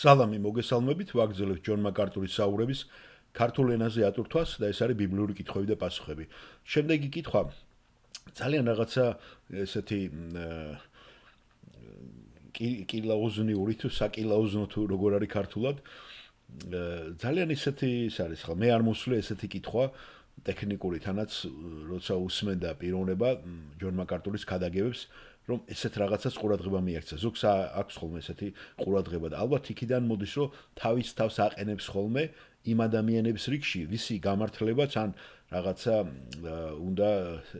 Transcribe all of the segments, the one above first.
სალამი მოგესალმებით, ვაგრძელებთ ჯონ მაკარტურის საუბრების ქართულ ენაზე ატვირთვას და ეს არის ბიბლიური კითხვები და პასუხები. შემდეგი კითხვა ძალიან რაღაცა ესეთი კილაუზნიური თუ საკილაუზნო თუ როგორ არის ქართულად. ძალიან ისეთი ის არის ხა მე არ მოსვლე ესეთი კითხვა ტექნიკური თანაც როცა უსმენდა პიროვნება ჯონ მაკარტურის ქადაგებებს რომ ესეთ რაღაცას ყურადღება მიექცა. ზოგს აქვს ხოლმე ესეთი ყურადღება და ალბათ იქიდან მოდის რომ თავის თავს აყენებს ხოლმე იმ ადამიანების რიგში, ვისი გამართლებაც ან რაღაცა უნდა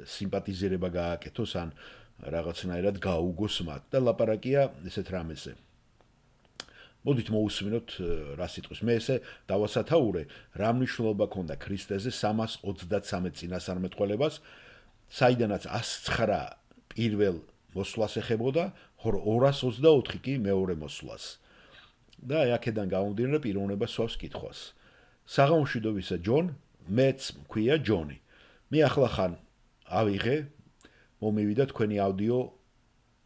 სიმპათიზირება გააკეთოს ან რაღაცნაირად გაუგოს მათ და ლაპარაკია ესეთ რამეზე. მოდით მოусმინოთ რა სიტყვის. მე ესე დავასათაურე, რა მნიშვნელობა ქონდა ქრისტეზე 333 წინასწარმეტყველებას, საიდანაც 109 პირველ მოსვლას ეხებოდა, 224 კი მეორე მოსვლას. და აქედან გამომდინარე პიროვნება სვავს კითხვას. საღამოშვიდობისა ჯონ, მეც მქვია ჯონი. მე ახლა ხან ავიღე, მომივიდა თქვენი აუდიო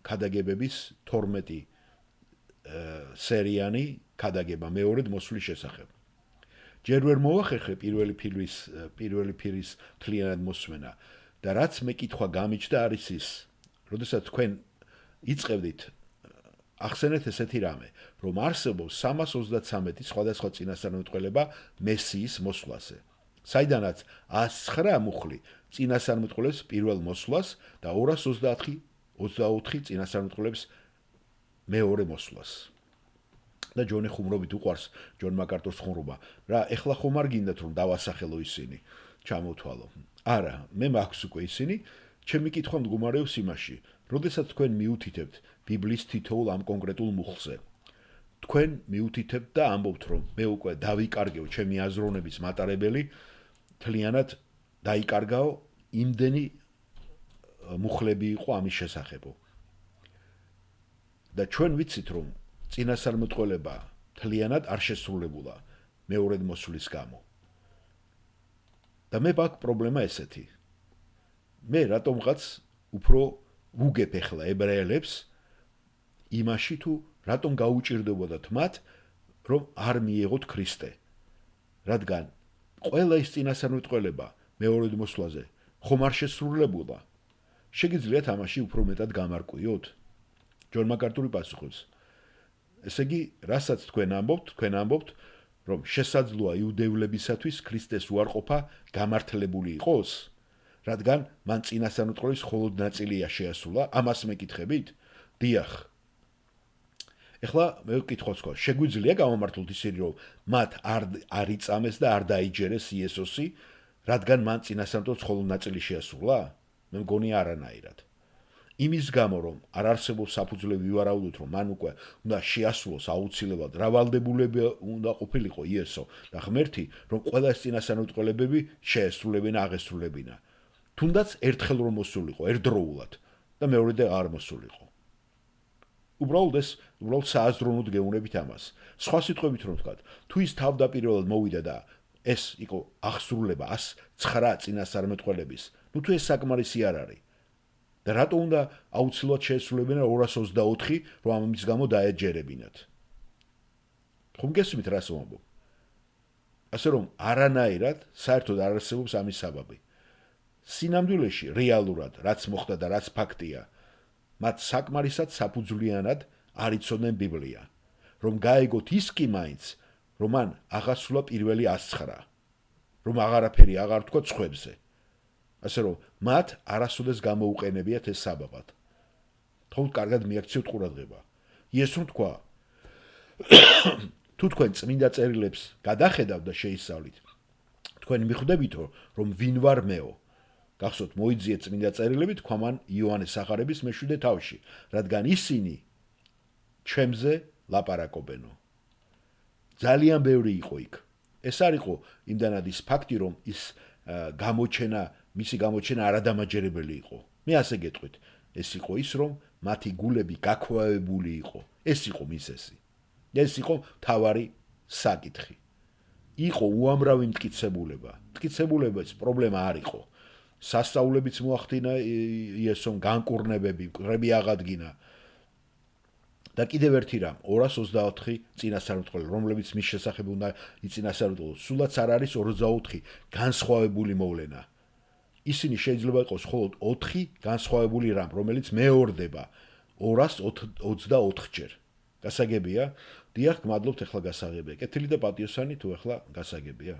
ქადაგებების 12 სერიანი ქადაგება მეორედ მოსვლის შესახებ. ჯერ ვერ მოახერხე პირველი ფირის თლიანად მოსმენა და რაც მე კითხვა გამიჩნდა არის ის, როდესაც თქვენ იწყებდით ახსენეთ ესეთი რამე, რომ არსებობს 333 სხვადასხვა წინასწარმეტყველება მესიის მოსვლაზე. საიდანაც 109 მუხლი წინასწარმეტყველებს პირველ მოსვლას და 224 წინასწარმეტყველებს მეორე მოსვლას. და ჯონი ხუმრობით უყვარს ჯონ მაკარტურის ხუმრობა. რა, ეხლა ხომ არ გინდათ რომ დავასახელო ისინი, ჩამოთვალო. არა, მე მაქვს უკვე ისინი, ჩემი კითხვა მდგომარეობს იმაში, როდესაც თქვენ მიუთითებთ ბიბლიის თითოეულ ამ კონკრეტულ მუხლზე. თქვენ მიუთითებთ და ამბობთ რომ მე უკვე დავიკარგეო ჩემი აზროვნების მატარებელი, თლიანად დაიკარგაო, იმდენი მუხლები იყო ამის შესახებო. და ჩვენ ვიცით რომ წინასწარმეტყველება თლიანად არ შესრულებულა მეორედ მოსვლის გამო. და მე მაქვს პრობლემა ესეთი. მე რატომღაც უფრო ვუგებ ეხლა ებრაელებს იმაში თუ რატომ გაუჭირდებოდათ მათ რომ არ მიიღოთ ქრისტე. რადგან ყველა ის წინასწარმეტყველება მეორედ მოსვლაზე ხომ არ შესრულებულა. შეგიძლიათ ამაში უფრო მეტად გამარკვიოთ? ჯონ მაკარტური პასუხობს. ესე იგი, რასაც თქვენ ამბობთ, რომ შესაძლოა იუდეულებისათვის ქრისტეს უარყოფა გამართლებული იყოს, რადგან მან წინასწარმეტყველების მხოლოდ ნაწილია შეასრულა, ამას მეკითხებით? დიახ. ეხლა მე ვკითხავს ხო, შეგვიძლია გამომართლოთ ისინი, რომ მათ არ იწამეს და არ დაიჯერეს იესოსი, რადგან მან წინასწარმეტყველების მხოლოდ ნაწილი შეასრულა? მე მგონი არანაირად. იმის გამო რომ არ არსებობს საფუძვლები ვივარაუდოთ რომ მან უკვე უნდა შეასრულოს აუცილებლად რავალდებულები უნდა ყოფილიყო იესო და ღმერთი რომ ყველა ეს წინასწარმეტყველებები შეესრულებინა აღესრულებინა. თუნდაც ერთხელ რომ მოსულიყო ერთდროულად და მეორედ არ მოსულიყო. უბრალოდ სააზროვნოდ გეუბნებით ამას. სხვა სიტყვებით რომ ვთქვათ, თუ ის თავდაპირველად მოვიდა და ეს იყო აღსრულება 109 წინასწარმეტყველების, ნუ თუ ეს საკმარისი არ არის. და რატო უნდა აუცილებლად შეესრულებინა 224, რომ ამის გამო დაეჯერებინათ? ხომ გესმით რას ვამბობ? ასე რომ არანაირად საერთოდ არ არსებობს ამის საბაბი. სინამდვილეში რეალურად რაც მოხდა და რაც ფაქტია, მათ საკმარისად საფუძვლიანად არ იცოდნენ ბიბლია, რომ გაეგოთ ის კი მაინც, რომ მან აღასრულა პირველი 109, რომ აღარაფერი აღარ თქვა ცხებზე. ასე რომ მათ არასოდეს გამოუყენებიათ ეს საბაბად. თქო, კარგად მიაქციოთ ყურადღება. იესომ თქვა, თუ თქვენ წმინდა წერილებს გადახედავთ და შეისწავლით, თქვენ მიხვდებითო, რომ ვინ ვარ მეო. გახსოვთ, მოიძიეთ წმინდა წერილები თქვა მან იოანეს სახარების მე-7 თავში, რადგან ისინი ჩემზე ლაპარაკობენო. ძალიან ბევრი იყო იქ. ეს არ იყო იმდანად ის ფაქტი, რომ ის მისი გამოჩენა არადამაჯერებელი იყო. მე ასე გეტყვით, ეს იყო ის, რომ მათი გულები გაქვავებული იყო. ეს იყო მისესი. ეს იყო თავარი საკითხი. იყო უამრავი მტკიცებულება. მტკიცებულების პრობლემა არ იყო. სასწაულებიც მოახდინა იესომ, განკურნებები, მკვრები აღადგინა. და კიდევ ერთი რამ 224 წინასწარმეტყველი რომლებიც მის შესახებ უნდა იწინასწარმეტყველოს სულაც არ არის 24 განსხვავებული მოვლენა ისინი შეიძლება იყოს მხოლოდ 4 განსხვავებული რამ რომელიც მეორდება 224 ჯერ გასაგებია დიახ გმადლობთ ახლა გასაღებია კეთილი და პატიოსანი თუ ახლა გასაგებია